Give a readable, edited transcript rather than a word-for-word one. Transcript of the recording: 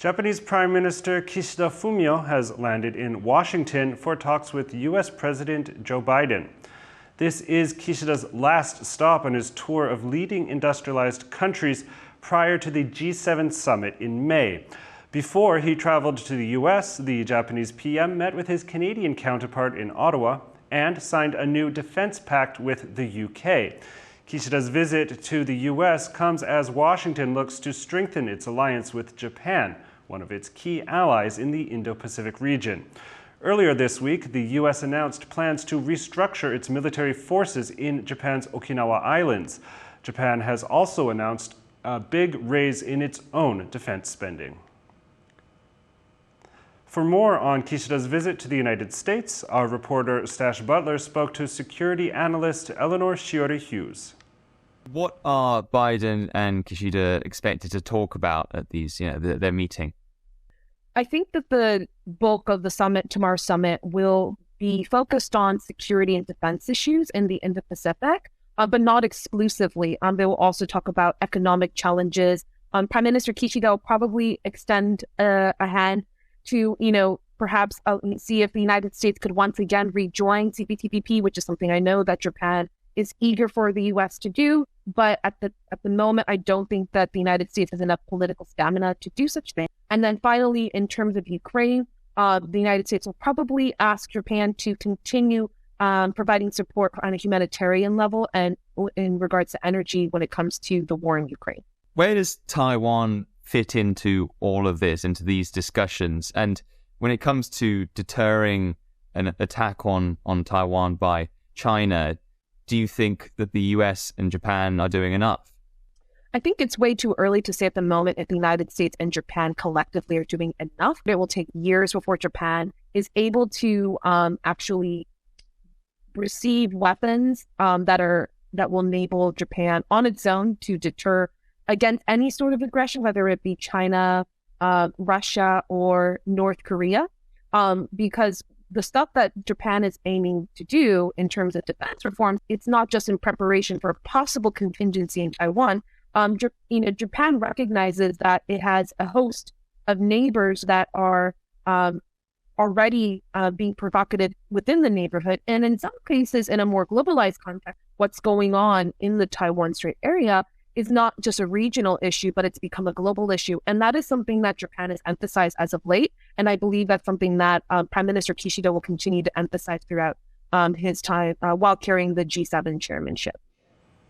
Japanese Prime Minister Kishida Fumio has landed in Washington for talks with U.S. President Joe Biden. This is Kishida's last stop on his tour of leading industrialized countries prior to the G7 summit in May. Before he traveled to the U.S., the Japanese PM met with his Canadian counterpart in Ottawa and signed a new defense pact with the UK. Kishida's visit to the U.S. comes as Washington looks to strengthen its alliance with Japan, one of its key allies in the Indo-Pacific region. Earlier this week, the U.S. announced plans to restructure its military forces in Japan's Okinawa Islands. Japan has also announced a big raise in its own defense spending. For more on Kishida's visit to the United States, our reporter Staś Butler spoke to security analyst Eleanor Shiori Hughes. What are Biden and Kishida expected to talk about at these, their meeting? I think that the bulk of the summit, tomorrow's summit, will be focused on security and defense issues in the Indo-Pacific, but not exclusively. They will also talk about economic challenges. Prime Minister Kishida will probably extend a hand to, perhaps see if the United States could once again rejoin CPTPP, which is something I know that Japan is eager for the U.S. to do. But at the moment, I don't think that the United States has enough political stamina to do such things. And then finally, in terms of Ukraine, the United States will probably ask Japan to continue providing support on a humanitarian level and in regards to energy when it comes to the war in Ukraine. Where does Taiwan fit into all of this, into these discussions? And when it comes to deterring an attack on Taiwan by China, do you think that the US and Japan are doing enough? I think it's way too early to say at the moment if the United States and Japan collectively are doing enough. It will take years before Japan is able to actually receive weapons that will enable Japan on its own to deter against any sort of aggression, whether it be China, Russia, or North Korea, because the stuff that Japan is aiming to do in terms of defense reforms, it's not just in preparation for a possible contingency in Taiwan. Japan recognizes that it has a host of neighbors that are already being provocative within the neighborhood. And in some cases, in a more globalized context, what's going on in the Taiwan Strait area is not just a regional issue, but it's become a global issue. And that is something that Japan has emphasized as of late. And I believe that's something that Prime Minister Kishida will continue to emphasize throughout his time while carrying the G7 chairmanship.